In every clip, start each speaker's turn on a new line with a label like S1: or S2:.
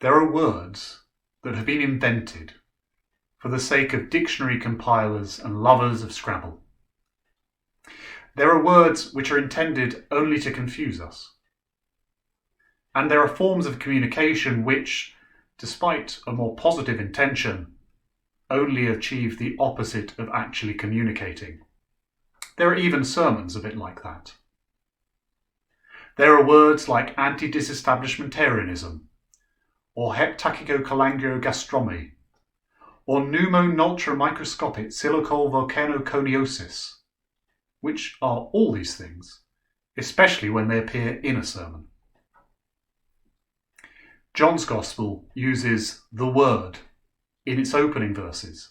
S1: There are words that have been invented for the sake of dictionary compilers and lovers of Scrabble. There are words which are intended only to confuse us. And there are forms of communication which, despite a more positive intention, only achieve the opposite of actually communicating. There are even sermons a bit like that. There are words like anti-disestablishmentarianism, or heptachycocholangiogastromy, or pneumomicroscopic silicovolcanoconiosis, which are all these things, especially when they appear in a sermon. John's Gospel uses the word in its opening verses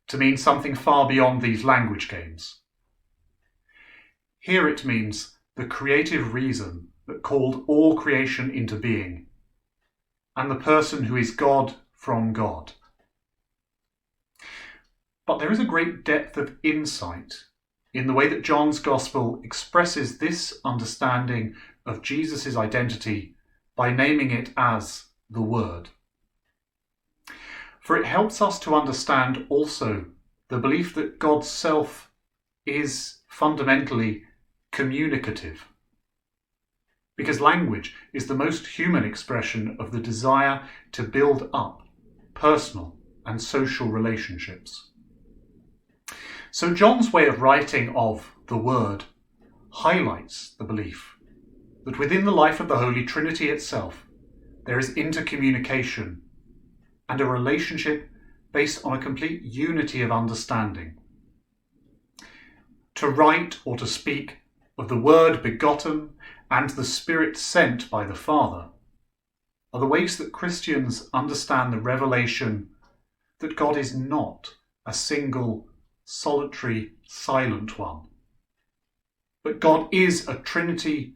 S1: to mean something far beyond these language games. Here it means the creative reason that called all creation into being, and the person who is God from God. But there is a great depth of insight in the way that John's Gospel expresses this understanding of Jesus' identity by naming it as the Word. For it helps us to understand also the belief that God's self is fundamentally communicative. Because language is the most human expression of the desire to build up personal and social relationships. So John's way of writing of the Word highlights the belief that within the life of the Holy Trinity itself, there is intercommunication and a relationship based on a complete unity of understanding. To write or to speak of the Word begotten and the Spirit sent by the Father are the ways that Christians understand the revelation that God is not a single, solitary, silent one, but God is a Trinity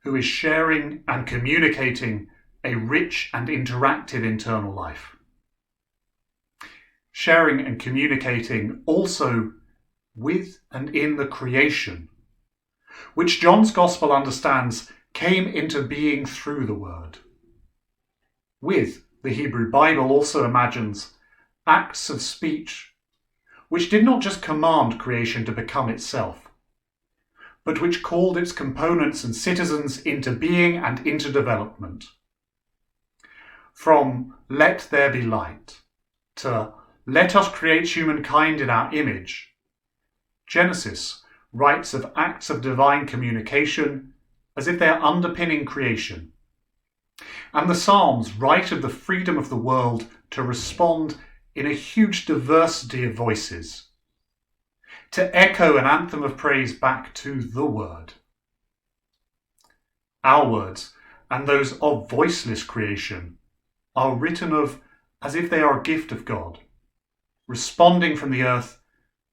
S1: who is sharing and communicating a rich and interactive internal life. Sharing and communicating also with and in the creation, which John's Gospel understands came into being through the Word. With, the Hebrew Bible also imagines acts of speech which did not just command creation to become itself, but which called its components and citizens into being and into development. From let there be light to let us create humankind in our image, Genesis writes of acts of divine communication as if they are underpinning creation. And the Psalms write of the freedom of the world to respond in a huge diversity of voices, to echo an anthem of praise back to the Word. Our words, and those of voiceless creation, are written of as if they are a gift of God, responding from the earth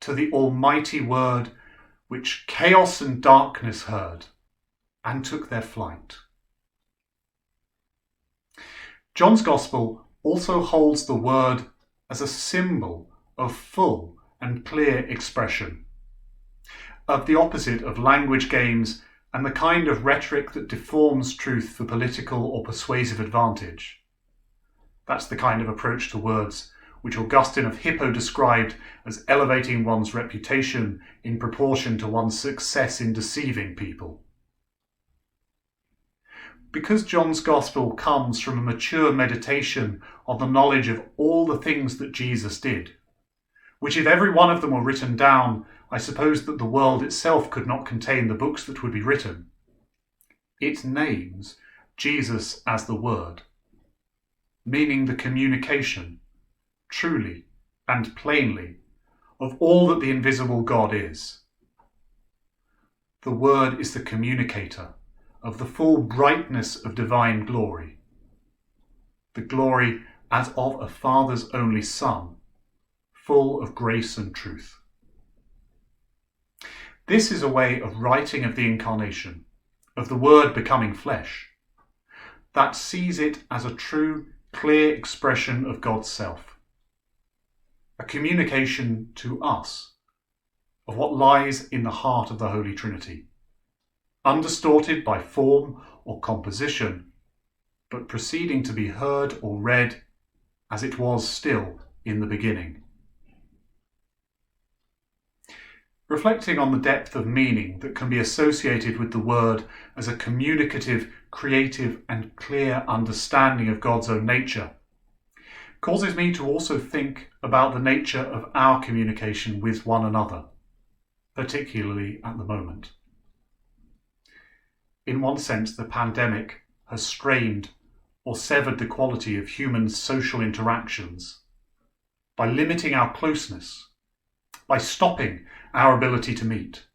S1: to the almighty Word which chaos and darkness heard and took their flight. John's Gospel also holds the Word as a symbol of full and clear expression, of the opposite of language games and the kind of rhetoric that deforms truth for political or persuasive advantage. That's the kind of approach to words which Augustine of Hippo described as elevating one's reputation in proportion to one's success in deceiving people. Because John's Gospel comes from a mature meditation on the knowledge of all the things that Jesus did, which if every one of them were written down, I suppose that the world itself could not contain the books that would be written, it names Jesus as the Word, meaning the communication, truly and plainly, of all that the invisible God is. The Word is the communicator of the full brightness of divine glory, the glory as of a Father's only Son, full of grace and truth. This is a way of writing of the Incarnation, of the Word becoming flesh, that sees it as a true, clear expression of God's self, a communication to us of what lies in the heart of the Holy Trinity, undistorted by form or composition, but proceeding to be heard or read as it was still in the beginning. Reflecting on the depth of meaning that can be associated with the word as a communicative, creative, and clear understanding of God's own nature causes me to also think about the nature of our communication with one another, particularly at the moment. In one sense, the pandemic has strained or severed the quality of human social interactions by limiting our closeness, by stopping our ability to meet.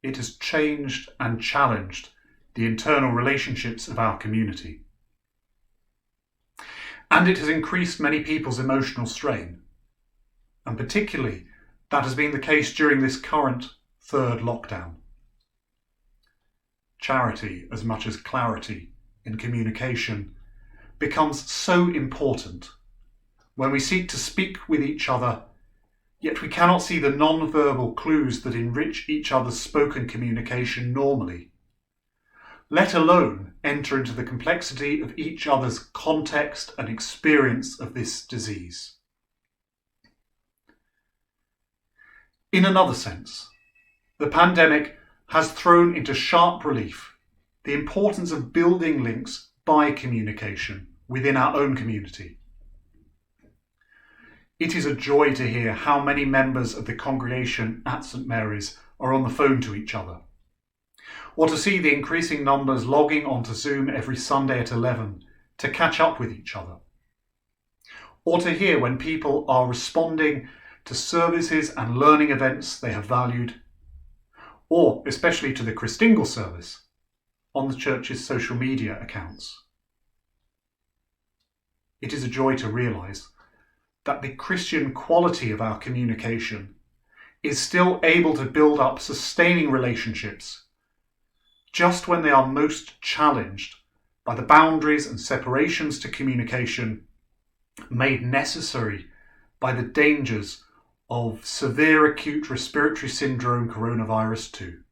S1: It has changed and challenged the internal relationships of our community. And it has increased many people's emotional strain. And particularly, that has been the case during this current third lockdown. Charity, as much as clarity in communication, becomes so important when we seek to speak with each other, yet we cannot see the non-verbal clues that enrich each other's spoken communication normally, let alone enter into the complexity of each other's context and experience of this disease. In another sense, the pandemic has thrown into sharp relief the importance of building links by communication within our own community. It is a joy to hear how many members of the congregation at St Mary's are on the phone to each other, or to see the increasing numbers logging onto Zoom every Sunday at 11 to catch up with each other, or to hear when people are responding to services and learning events they have valued, or especially to the Christingle service on the church's social media accounts. It is a joy to realise that the Christian quality of our communication is still able to build up sustaining relationships just when they are most challenged by the boundaries and separations to communication made necessary by the dangers of severe acute respiratory syndrome coronavirus 2.